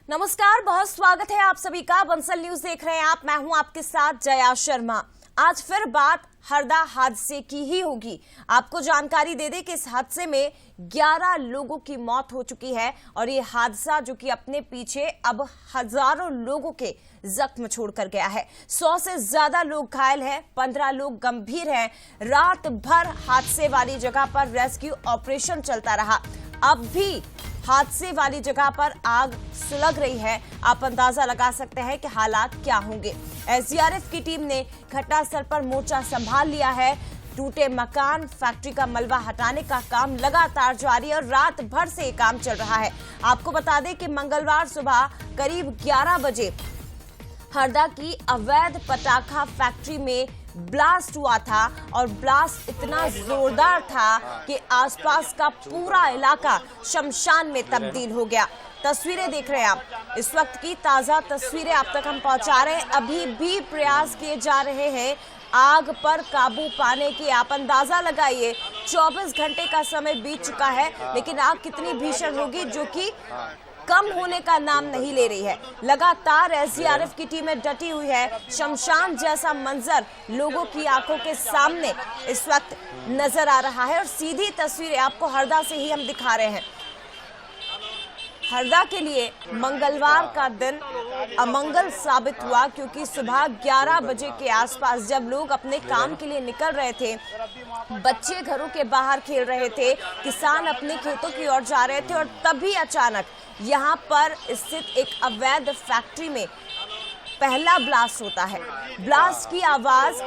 नमस्कार, बहुत स्वागत है आप सभी का। बंसल न्यूज देख रहे हैं आप। मैं हूं आपके साथ जया शर्मा। आज फिर बात हरदा हादसे की ही होगी। आपको जानकारी दे दें कि इस हादसे में 11 लोगों की मौत हो चुकी है और ये हादसा जो कि अपने पीछे अब हजारों लोगों के जख्म छोड़कर गया है। 100 से ज्यादा लोग घायल हैं, 15 लोग गंभीर हैं। रात भर हादसे वाली जगह पर रेस्क्यू ऑपरेशन चलता रहा। अब भी हादसे वाली जगह पर आग सुलग रही है। आप अंदाजा लगा सकते हैं कि हालात क्या होंगे। एसडीआरएफ की टीम ने घटनास्थल पर मोर्चा संभाल लिया है। टूटे मकान, फैक्ट्री का मलबा हटाने का काम लगातार जारी है और रात भर से ये काम चल रहा है। आपको बता दें कि मंगलवार सुबह करीब 11 बजे हरदा की अवैध पटाखा फैक्ट्री में ब्लास्ट हुआ था और ब्लास्ट इतना जोरदार था कि आसपास का पूरा इलाका शमशान में तब्दील हो गया। तस्वीरें देख रहे हैं आप। इस वक्त की ताजा तस्वीरें आप तक हम पहुंचा रहे हैं। अभी भी प्रयास किए जा रहे हैं आग पर काबू पाने की। आप अंदाजा लगाइए, 24 घंटे का समय बीत चुका है, लेकिन आग कितनी भीषण होगी जो कि कम होने का नाम नहीं ले रही है। लगातार एसडीआरएफ की टीमें डटी हुई है। शमशान जैसा मंजर लोगों की आंखों के सामने इस वक्त नजर आ रहा है और सीधी तस्वीरें आपको हरदा से ही हम दिखा रहे हैं। हरदा के लिए मंगलवार का दिन अमंगल साबित हुआ क्योंकि सुबह 11 बजे के आसपास जब लोग अपने काम के लिए निकल रहे थे, बच्चे घरों के बाहर खेल रहे थे, किसान अपने खेतों की ओर जा रहे थे और तभी अचानक यहाँ पर स्थित एक अवैध फैक्ट्री में पहला ब्लास्ट होता है। ब्लास्ट की आवाज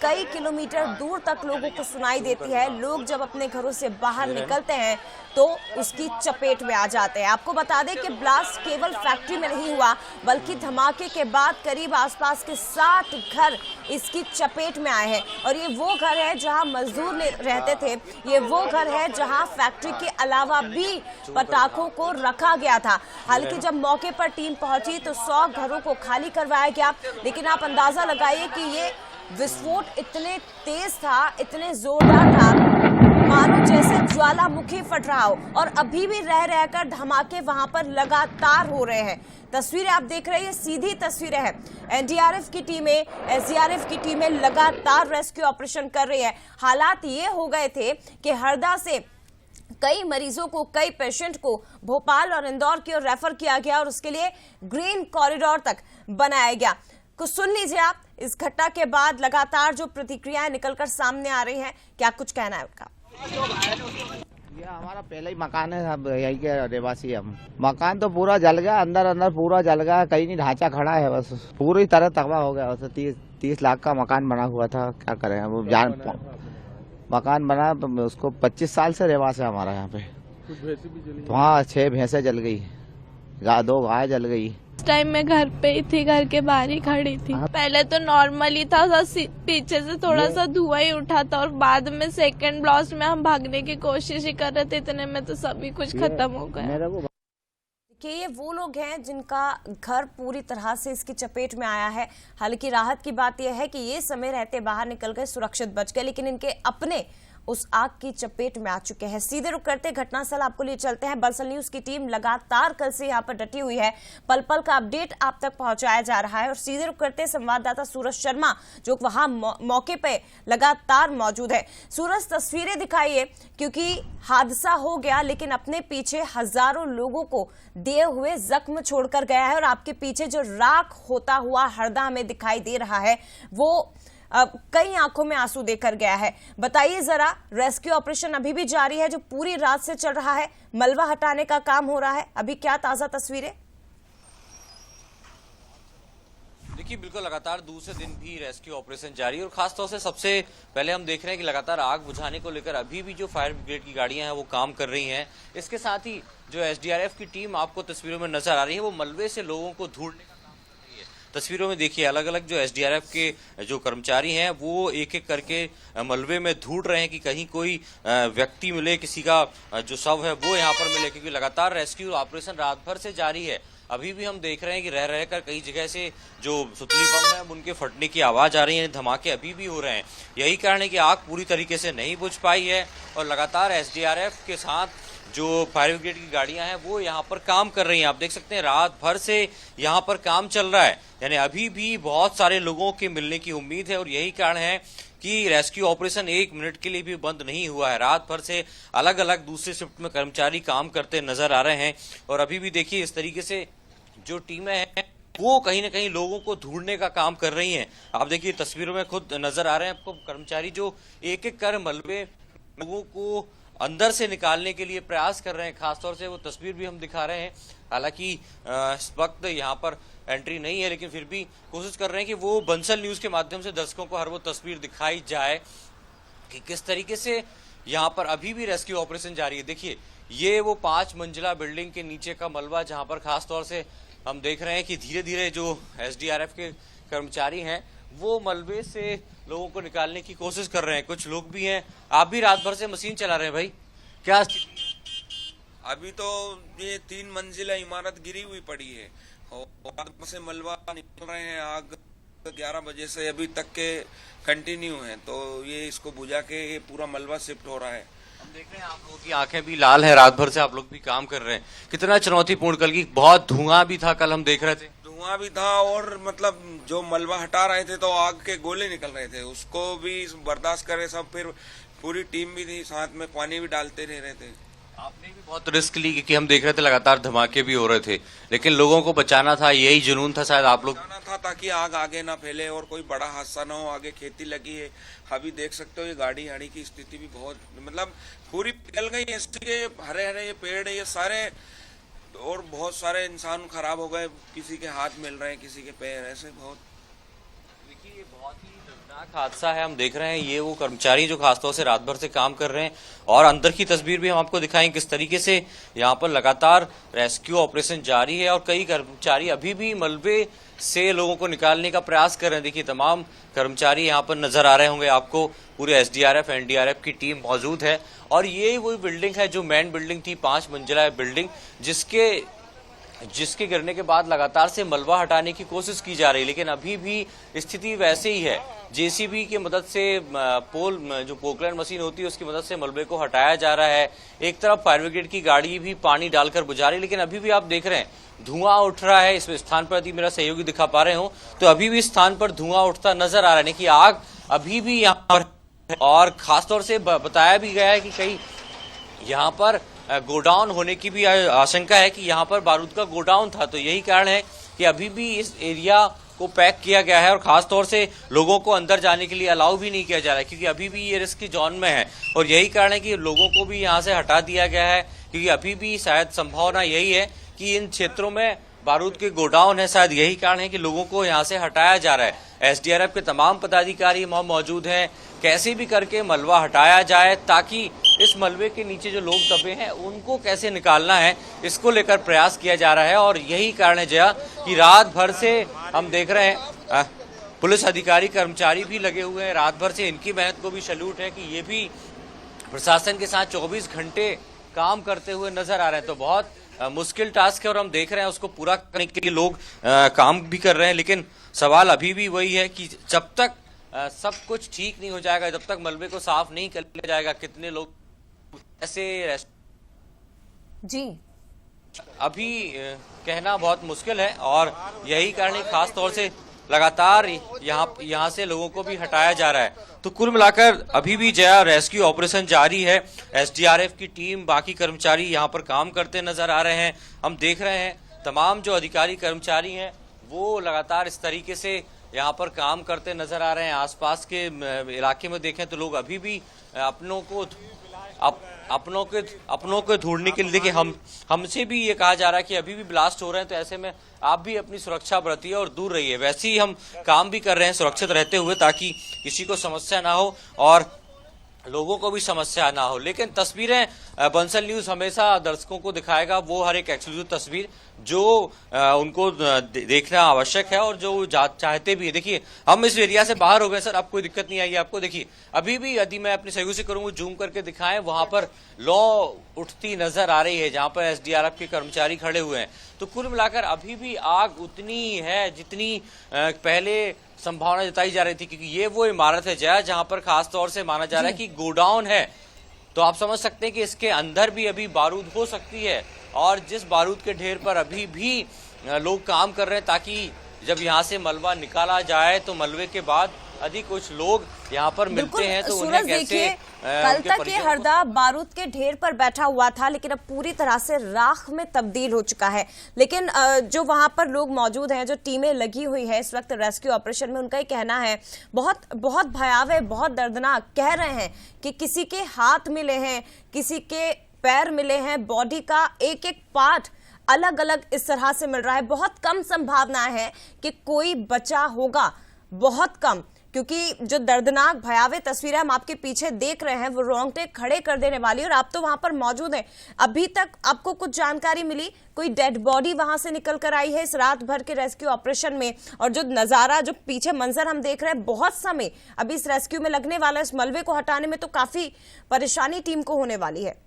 कई किलोमीटर दूर तक लोगों को सुनाई देती है। लोग जब अपने घरों से बाहर निकलते हैं तो उसकी चपेट में आ जाते हैं। आपको बता दें कि ब्लास्ट केवल फैक्ट्री में नहीं हुआ, बल्कि धमाके के बाद करीब आसपास के 60 घर इसकी चपेट में आए हैं और ये वो घर है जहां मजदूर रहते थे। ये वो घर है जहां फैक्ट्री के अलावा भी पटाखों को रखा गया था। हालांकि जब मौके पर टीम पहुंची तो 100 घरों को खाली करवाया गया, लेकिन आप अंदाजा लगाइए कि ये विस्फोट इतने तेज था, इतने जोरदार था, मानो जैसे ज्वालामुखी फट रहा हो और अभी भी रह रहकर धमाके वहां पर लगातार हो रहे हैं। तस्वीरें आप देख रहे हैं, सीधी तस्वीरें हैं। एनडीआरएफ की टीमें, एसडीआरएफ की टीमें लगातार रेस्क्यू ऑपरेशन कर रही है। हालात ये हो गए थे कि हरदा से कई मरीजों को, कई पेशेंट को भोपाल और इंदौर की ओर रेफर किया गया और उसके लिए ग्रीन कॉरिडोर तक बनाया गया। कुछ सुन लीजिए आप। इस घटना के बाद लगातार जो प्रतिक्रियाएं निकलकर सामने आ रही हैं, क्या कुछ कहना है उनका। ये हमारा पहले ही मकान है, सब यही के रहवासी हम। मकान तो पूरा जल गया, अंदर अंदर पूरा जल गया, कहीं नहीं ढांचा खड़ा है, बस पूरी तरह तबाह हो गया। बस 30 लाख का मकान बना हुआ था, क्या करें वो जान। मकान बना तो उसको 25 साल से रहवास है हमारा यहाँ पे। वहाँ 6 भैंसें जल गई, 2 गाय जल गई। उस टाइम मैं घर पे ही थी, घर के बाहर ही खड़ी थी। पहले तो नॉर्मली था, पीछे से थोड़ा सा धुआं ही उठा था और बाद में सेकंड ब्लास्ट में हम भागने की कोशिश ही कर रहे थे, इतने में तो सभी कुछ खत्म हो गया। कि ये वो लोग हैं जिनका घर पूरी तरह से इसकी चपेट में आया है। हालांकि राहत की बात यह है कि ये समय रहते बाहर निकल गए, सुरक्षित बच गए, लेकिन इनके अपने उस आग की चपेट में आ चुके हैं। सीधे रुक करते घटनास्थल आपको लिए चलते हैं। बंसल न्यूज की टीम लगातार कल से यहाँ पर डटी हुई है। पल पल का अपडेट आप तक पहुंचाया जा रहा है और सीधे रुक करते संवाददाता सूरज शर्मा जो वहां मौके पे लगातार मौजूद है। सूरज, तस्वीरें दिखाइए, क्योंकि हादसा हो गया लेकिन अपने पीछे हजारों लोगों को दिए हुए जख्म छोड़कर गया है और आपके पीछे जो राख होता हुआ हरदा हमें दिखाई दे रहा है वो कई आंखों में आंसू देकर गया है। बताइए जरा, रेस्क्यू ऑपरेशन अभी भी जारी है जो पूरी रात से चल रहा है, मलबा हटाने का काम हो रहा है, अभी क्या ताजा तस्वीरें? देखिए, बिल्कुल लगातार दूसरे दिन भी रेस्क्यू ऑपरेशन जारी है और खासतौर से सबसे पहले हम देख रहे हैं कि लगातार आग बुझाने को लेकर अभी भी जो फायर ब्रिगेड की गाड़ियां हैं वो काम कर रही हैं। इसके साथ ही जो एसडीआरएफ की टीम आपको तस्वीरों में नजर आ रही है वो मलबे से लोगों को ढूंढने तस्वीरों में देखिए अलग अलग जो एसडीआरएफ के जो कर्मचारी हैं वो एक एक करके मलबे में ढूंढ रहे हैं कि कहीं कोई व्यक्ति मिले, किसी का जो शव है वो यहाँ पर मिले, क्योंकि लगातार रेस्क्यू ऑपरेशन रात भर से जारी है। अभी भी हम देख रहे हैं कि रह रहकर कई जगह से जो सुतली बम है उनके फटने की आवाज आ रही है, धमाके अभी भी हो रहे हैं। यही कारण है कि आग पूरी तरीके से नहीं बुझ पाई है और लगातार एसडीआरएफ के साथ जो फायर ब्रिगेड की गाड़ियां हैं वो यहाँ पर काम कर रही हैं। आप देख सकते हैं रात भर से यहाँ पर काम चल रहा है, यानी अभी भी बहुत सारे लोगों के मिलने की उम्मीद है और यही कारण है कि रेस्क्यू ऑपरेशन 1 मिनट के लिए भी बंद नहीं हुआ है। रात भर से अलग अलग दूसरे शिफ्ट में कर्मचारी काम करते नजर आ रहे हैं और अभी भी देखिए इस तरीके से जो टीमें हैं वो कहीं ना कहीं लोगों को ढूंढने का काम कर रही हैं। आप देखिए तस्वीरों में खुद नजर आ रहे हैं आपको कर्मचारी जो एक एक कर मलबे लोगों को अंदर से निकालने के लिए प्रयास कर रहे हैं। खासतौर से वो तस्वीर भी हम दिखा रहे हैं, हालांकि इस वक्त यहाँ पर एंट्री नहीं है, लेकिन फिर भी कोशिश कर रहे हैं कि वो बंसल न्यूज के माध्यम से दर्शकों को हर वो तस्वीर दिखाई जाए कि किस तरीके से यहाँ पर अभी भी रेस्क्यू ऑपरेशन जारी है। देखिए ये वो 5 मंजिला बिल्डिंग के नीचे का मलबा जहाँ पर खासतौर से हम देख रहे हैं कि धीरे धीरे जो SDRF के कर्मचारी हैं वो मलबे से लोगों को निकालने की कोशिश कर रहे हैं। कुछ लोग भी हैं, आप भी रात भर से मशीन चला रहे हैं भाई, क्या? अभी तो ये 3 मंजिला इमारत गिरी हुई पड़ी है और आग से मलबा निकल रहे हैं। आग 11 बजे से अभी तक के कंटिन्यू है, तो ये इसको बुझा के ये पूरा मलबा शिफ्ट हो रहा है। हम देख रहे हैं आप लोगों की आंखें भी लाल हैं, रात भर से आप लोग भी काम कर रहे हैं। कितना चुनौतीपूर्ण, कल की बहुत धुआं भी था, कल हम देख रहे थे धुआं भी था और मतलब जो मलबा हटा रहे थे तो आग के गोले निकल रहे थे, उसको भी बर्दाश्त करे सब। फिर पूरी टीम भी थी साथ में, पानी भी डालते रह रहे थे। आपने भी बहुत रिस्क ली क्योंकि हम देख रहे थे लगातार धमाके भी हो रहे थे, लेकिन लोगों को बचाना था, यही जुनून था शायद आप लोग बचाना था ताकि आग आगे ना फैले और कोई बड़ा हादसा ना हो। आगे खेती लगी है, अभी देख सकते हो ये गाड़ी की स्थिति भी बहुत मतलब पूरी पिघल गई है। इसके हरे हरे ये पेड़ ये सारे और बहुत सारे इंसान खराब हो गए, किसी के हाथ मिल रहे हैं, किसी के पैर, ऐसे बहुत। देखिए ये बहुत ही दर्दनाक हादसा है। हम देख रहे हैं ये वो कर्मचारी जो खासतौर से रात भर से काम कर रहे हैं और अंदर की तस्वीर भी हम आपको दिखाएंगे किस तरीके से यहाँ पर लगातार रेस्क्यू ऑपरेशन जारी है और कई कर्मचारी अभी भी मलबे से लोगों को निकालने का प्रयास कर रहे हैं। देखिए तमाम कर्मचारी यहाँ पर नजर आ रहे होंगे आपको, पूरे SDRF NDRF की टीम मौजूद है और ये वही बिल्डिंग है जो मेन बिल्डिंग थी, 5 मंजिला बिल्डिंग, जिसके गिरने के बाद लगातार से मलबा हटाने की कोशिश की जा रही है, लेकिन अभी भी स्थिति वैसे ही है। JCB की मदद से जो पोकलैंड मशीन होती है उसकी मदद से मलबे को हटाया जा रहा है। एक तरफ फायर ब्रिगेड की गाड़ी भी पानी डालकर बुझा रही है, लेकिन अभी भी आप देख रहे हैं धुआं उठ रहा है। इस स्थान पर यदि मेरा सहयोगी दिखा पा रहे हो तो अभी भी इस स्थान पर धुआं उठता नजर आ रहा है कि आग अभी भी यहाँ पर है और खासतौर से बताया भी गया है कि कई यहाँ पर गोडाउन होने की भी आशंका है कि यहाँ पर बारूद का गोडाउन था, तो यही कारण है कि अभी भी इस एरिया को पैक किया गया है और खासतौर से लोगों को अंदर जाने के लिए अलाउ भी नहीं किया जा रहा है क्योंकि अभी भी ये रिस्क की जोन में है और यही कारण है कि लोगों को भी यहाँ से हटा दिया गया है क्योंकि अभी भी शायद संभावना यही है कि इन क्षेत्रों में बारूद के गोडाउन है। शायद यही कारण है कि लोगों को यहाँ से हटाया जा रहा है। SDRF के तमाम पदाधिकारी वहां मौजूद हैं, कैसे भी करके मलबा हटाया जाए ताकि इस मलबे के नीचे जो लोग दबे हैं उनको कैसे निकालना है, इसको लेकर प्रयास किया जा रहा है और यही कारण है जया कि रात भर से हम देख रहे हैं पुलिस अधिकारी कर्मचारी भी लगे हुए हैं रात भर से। इनकी मेहनत को भी सैल्यूट है कि ये भी प्रशासन के साथ 24 घंटे काम करते हुए नजर आ रहे हैं। तो बहुत मुश्किल टास्क है और हम देख रहे हैं उसको पूरा करने के लिए लोग काम भी कर रहे हैं, लेकिन सवाल अभी भी वही है कि जब तक सब कुछ ठीक नहीं हो जाएगा, जब तक मलबे को साफ नहीं कर लिया जाएगा, कितने लोग ऐसे जी अभी कहना बहुत मुश्किल है और यही कारण है खास तौर से लगातार यहाँ से लोगों को भी हटाया जा रहा है। तो कुल मिलाकर अभी भी जया रेस्क्यू ऑपरेशन जारी है। SDRF की टीम, बाकी कर्मचारी यहाँ पर काम करते नजर आ रहे हैं। हम देख रहे हैं तमाम जो अधिकारी कर्मचारी हैं वो लगातार इस तरीके से यहाँ पर काम करते नजर आ रहे हैं। आसपास के इलाके में देखें तो लोग अभी भी अपनों को ढूंढने के लिए, देखिए हमसे भी ये कहा जा रहा है कि अभी भी ब्लास्ट हो रहे हैं, तो ऐसे में आप भी अपनी सुरक्षा बरतिए और दूर रहिए। वैसे ही हम काम भी कर रहे हैं सुरक्षित रहते हुए ताकि किसी को समस्या ना हो और लोगों को भी समस्या ना हो। लेकिन तस्वीरें बंसल न्यूज हमेशा दर्शकों को दिखाएगा वो हर एक एक्सक्लूसिव तस्वीर जो उनको देखना आवश्यक है और जो चाहते भी है। देखिए हम इस एरिया से बाहर हो गए सर, अब कोई दिक्कत नहीं आई आपको। देखिए अभी भी यदि मैं अपने सहयोग से करूँ जूम करके दिखाएं, वहां पर लौ उठती नजर आ रही है जहां पर SDRF के कर्मचारी खड़े हुए हैं। तो कुल मिलाकर अभी भी आग उतनी है जितनी पहले संभावना जताई जा रही थी, क्योंकि ये वो इमारत है जहां पर खास तौर से माना जा रहा है कि गोडाउन है तो आप समझ सकते हैं कि इसके अंदर भी अभी बारूद हो सकती है, और जिस बारूद के ढेर पर अभी भी लोग काम कर रहे हैं ताकि जब यहाँ से मलबा निकाला जाए तो मलबे के बाद अधिक कुछ लोग यहाँ पर मिलते हैं तो उन्हें कैसे कल तक ये हरदा बारूद के ढेर पर बैठा हुआ था, लेकिन अब पूरी तरह से राख में तब्दील हो चुका है। लेकिन जो वहां पर लोग मौजूद हैं, जो टीमें लगी हुई है इस वक्त रेस्क्यू ऑपरेशन में, उनका ही कहना है बहुत बहुत भयावह, बहुत दर्दनाक। कह रहे हैं कि किसी के हाथ मिले हैं, किसी के पैर मिले हैं, बॉडी का एक एक पार्ट अलग अलग इस तरह से मिल रहा है। बहुत कम संभावना है कि कोई बचा होगा, बहुत कम, क्योंकि जो दर्दनाक भयावह तस्वीरें हम आपके पीछे देख रहे हैं वो रोंगटे खड़े कर देने वाली। और आप तो वहां पर मौजूद हैं, अभी तक आपको कुछ जानकारी मिली? कोई डेड बॉडी वहां से निकल कर आई है इस रात भर के रेस्क्यू ऑपरेशन में? और जो नजारा, जो पीछे मंजर हम देख रहे हैं, बहुत समय अभी इस रेस्क्यू में लगने वाला है। इस मलबे को हटाने में तो काफी परेशानी टीम को होने वाली है।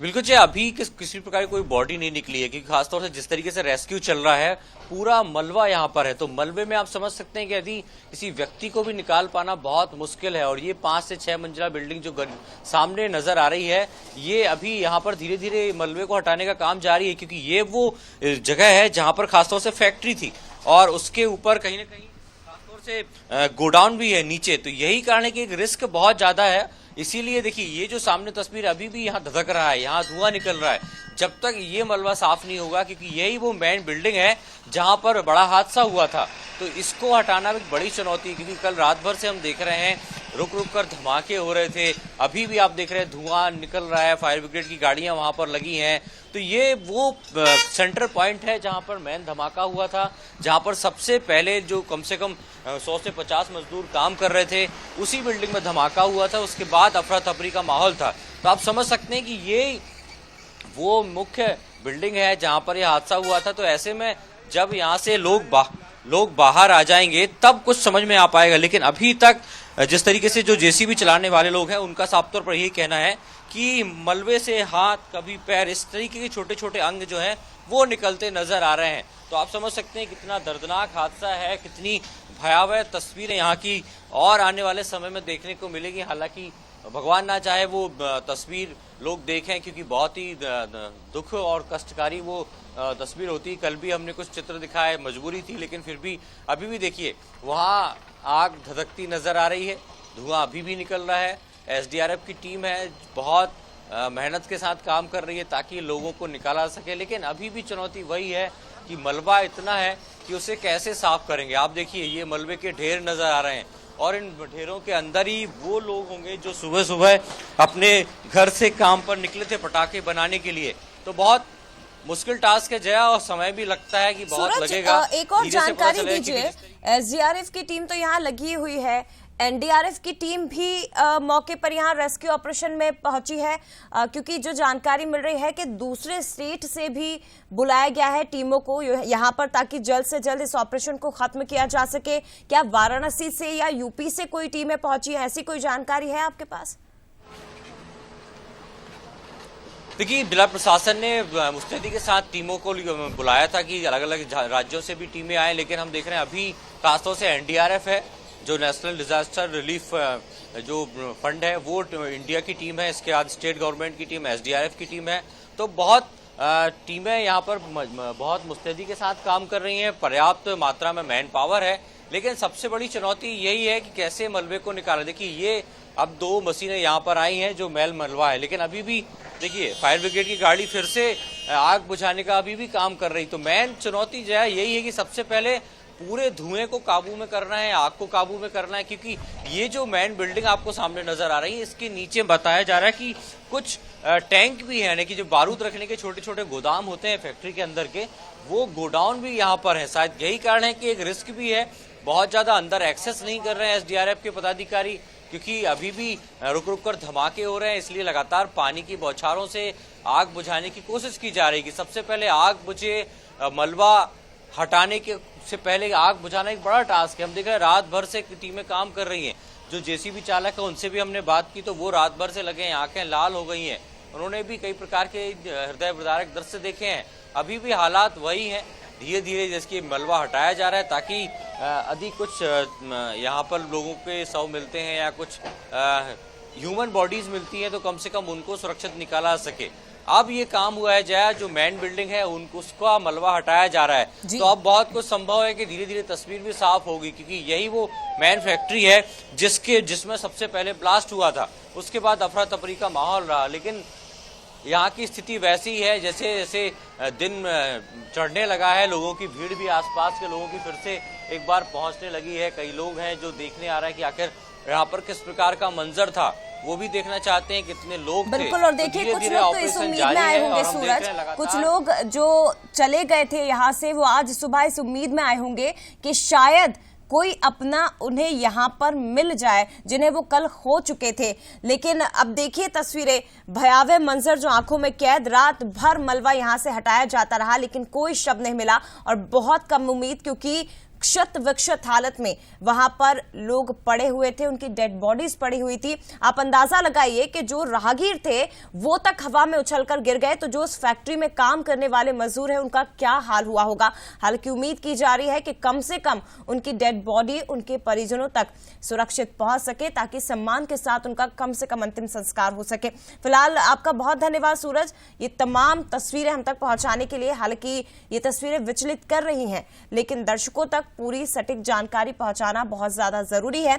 बिल्कुल जी, अभी किसी प्रकार की कोई बॉडी नहीं निकली है, क्योंकि खासतौर से जिस तरीके से रेस्क्यू चल रहा है, पूरा मलबा यहाँ पर है, तो मलबे में आप समझ सकते हैं कि यदि किसी व्यक्ति को भी निकाल पाना बहुत मुश्किल है। और ये 5 से 6 मंजिला बिल्डिंग जो सामने नजर आ रही है, ये अभी यहाँ पर धीरे धीरे मलबे को हटाने का काम जारी है, क्योंकि ये वो जगह है जहाँ पर खासतौर से फैक्ट्री थी और उसके ऊपर कहीं ना कहीं खासतौर से गोडाउन भी है नीचे। तो यही कारण है कि एक रिस्क बहुत ज्यादा है। इसीलिए देखिए, ये जो सामने तस्वीर अभी भी यहाँ धधक रहा है, यहाँ धुआं निकल रहा है, जब तक ये मलबा साफ नहीं होगा, क्योंकि यही वो मेन बिल्डिंग है जहां पर बड़ा हादसा हुआ था, तो इसको हटाना एक बड़ी चुनौती है। क्योंकि कल रात भर से हम देख रहे हैं रुक रुक कर धमाके हो रहे थे, अभी भी आप देख रहे हैं धुआं निकल रहा है, फायर ब्रिगेड की गाड़ियां वहां पर लगी हैं। तो ये वो सेंटर पॉइंट है जहां पर मेन धमाका हुआ था, जहां पर सबसे पहले जो कम से कम 100 से 50 मजदूर काम कर रहे थे, उसी बिल्डिंग में धमाका हुआ था। उसके बाद अफरा तफरी का माहौल था। तो आप समझ सकते हैं कि ये वो मुख्य बिल्डिंग है जहां पर यह हादसा हुआ था। तो ऐसे में जब यहां से लोग बाहर आ जाएंगे तब कुछ समझ में आ पाएगा। लेकिन अभी तक जिस तरीके से जो जेसीबी चलाने वाले लोग हैं, उनका साफ तौर पर यही कहना है कि मलबे से हाथ, कभी पैर, इस तरीके के छोटे छोटे अंग जो हैं वो निकलते नजर आ रहे हैं। तो आप समझ सकते हैं कितना दर्दनाक हादसा है, कितनी भयावह तस्वीरें यहाँ की और आने वाले समय में देखने को मिलेगी। हालांकि भगवान ना चाहे वो तस्वीर लोग देखें, क्योंकि बहुत ही दुख और कष्टकारी वो तस्वीर होती। कल भी हमने कुछ चित्र दिखाए, मजबूरी थी, लेकिन फिर भी अभी भी देखिए वहाँ आग धधकती नजर आ रही है, धुआं अभी भी निकल रहा है। एसडीआरएफ की टीम है, बहुत मेहनत के साथ काम कर रही है ताकि लोगों को निकाला सके। लेकिन अभी भी चुनौती वही है कि मलबा इतना है कि उसे कैसे साफ करेंगे। आप देखिए, ये मलबे के ढेर नजर आ रहे हैं और इन ढेरों के अंदर ही वो लोग होंगे जो सुबह सुबह अपने घर से काम पर निकले थे पटाखे बनाने के लिए। तो बहुत मुश्किल टास्क है जया, और समय भी लगता है कि बहुत लगेगा। एक और जानकारी दीजिए, एसडीआरएफ की टीम तो यहाँ लगी हुई है, एनडीआरएफ की टीम भी मौके पर यहाँ रेस्क्यू ऑपरेशन में पहुंची है, क्योंकि जो जानकारी मिल रही है कि दूसरे स्टेट से भी बुलाया गया है टीमों को यहाँ पर, ताकि जल्द से जल्द इस ऑपरेशन को खत्म किया जा सके। क्या वाराणसी से या यूपी से कोई टीमें पहुंची हैं, ऐसी कोई जानकारी है आपके पास? देखिए, जिला प्रशासन ने मुस्तैदी के साथ टीमों को बुलाया था कि अलग अलग राज्यों से भी टीमें आए, लेकिन हम देख रहे हैं अभी खासतौर से एनडीआरएफ है, जो नेशनल डिजास्टर रिलीफ जो फंड है, वो इंडिया की टीम है, इसके बाद स्टेट गवर्नमेंट की टीम, एसडीआरएफ की टीम है। तो बहुत टीमें यहाँ पर बहुत मुस्तैदी के साथ काम कर रही हैं, पर्याप्त मात्रा में मैन पावर है। लेकिन सबसे बड़ी चुनौती यही है कि कैसे मलबे को निकाला। देखिए, ये अब 2 मशीनें यहाँ पर आई हैं जो मलबा है, लेकिन अभी भी देखिए फायर ब्रिगेड की गाड़ी फिर से आग बुझाने का अभी भी काम कर रही। तो मेन चुनौती जो है यही है कि सबसे पहले पूरे धुएं को काबू में करना है, आग को काबू में करना है, क्योंकि ये जो मेन बिल्डिंग आपको सामने नजर आ रही है, इसके नीचे बताया जा रहा है कि कुछ टैंक भी है, यानी कि जो बारूद रखने के छोटे छोटे गोदाम होते हैं फैक्ट्री के अंदर के, वो गोडाउन भी यहाँ पर है। शायद यही कारण है कि एक रिस्क भी है, बहुत ज्यादा अंदर एक्सेस नहीं कर रहे हैं एसडीआरएफ के पदाधिकारी, क्योंकि अभी भी रुक रुक कर धमाके हो रहे हैं। इसलिए लगातार पानी की बौछारों से आग बुझाने की कोशिश की जा रही है कि सबसे पहले आग बुझे। मलबा हटाने के से पहले आग बुझाना एक बड़ा टास्क है। हम देख रहे हैं रात भर से टीमें काम कर रही हैं। जो जेसीबी चालक है उनसे भी हमने बात की, तो वो रात भर से लगे हैं, आंखें लाल हो गई हैं। उन्होंने भी कई प्रकार के हृदय विदारक दृश्य देखे हैं। अभी भी हालात वही हैं, धीरे धीरे जैसे मलबा हटाया जा रहा है ताकि अधिक कुछ यहाँ पर लोगों के शव मिलते हैं या कुछ ह्यूमन बॉडीज मिलती हैं तो कम से कम उनको सुरक्षित निकाला सके। अब ये काम हुआ है जया, जो मेन बिल्डिंग है उनको उसका मलबा हटाया जा रहा है, तो अब बहुत कुछ संभव है कि धीरे धीरे तस्वीर भी साफ होगी, क्योंकि यही वो मेन फैक्ट्री है जिसमें सबसे पहले ब्लास्ट हुआ था। उसके बाद अफरा तफरी का माहौल रहा, लेकिन यहाँ की स्थिति वैसी ही है जैसे जैसे दिन चढ़ने लगा है, लोगों की भीड़ भी आसपास के लोगों की फिर से एक बार पहुंचने लगी है। कई लोग हैं जो देखने आ रहे हैं कि आखिर यहाँ पर किस प्रकार का मंजर था, वो भी देखना चाहते हैं कितने लोग थे। बिल्कुल, और देखिए कुछ लोग तो इस उम्मीद में आए होंगे सूरज, कुछ लोग जो चले गए थे यहाँ से वो आज सुबह इस उम्मीद में आए होंगे कि शायद कोई अपना उन्हें यहाँ पर मिल जाए जिन्हें वो कल खो चुके थे। लेकिन अब देखिए तस्वीरें, भयावह मंजर जो आंखों में कैद, रात भर मलबा यहाँ से हटाया जाता रहा लेकिन कोई शव नहीं मिला और बहुत कम उम्मीद, क्योंकि क्षत विक्षत हालत में वहां पर लोग पड़े हुए थे, उनकी डेड बॉडीज पड़ी हुई थी। आप अंदाजा लगाइए कि जो राहगीर थे वो तक हवा में उछलकर गिर गए, तो जो उस फैक्ट्री में काम करने वाले मजदूर हैं उनका क्या हाल हुआ होगा। हालांकि उम्मीद की जा रही है कि कम से कम उनकी डेड बॉडी उनके परिजनों तक सुरक्षित पहुंच सके ताकि सम्मान के साथ उनका कम से कम अंतिम संस्कार हो सके। फिलहाल आपका बहुत धन्यवाद सूरज, ये तमाम तस्वीरें हम तक पहुंचाने के लिए। हालांकि ये तस्वीरें विचलित कर रही हैं, लेकिन दर्शकों तक पूरी सटीक जानकारी पहुंचाना बहुत ज्यादा जरूरी है।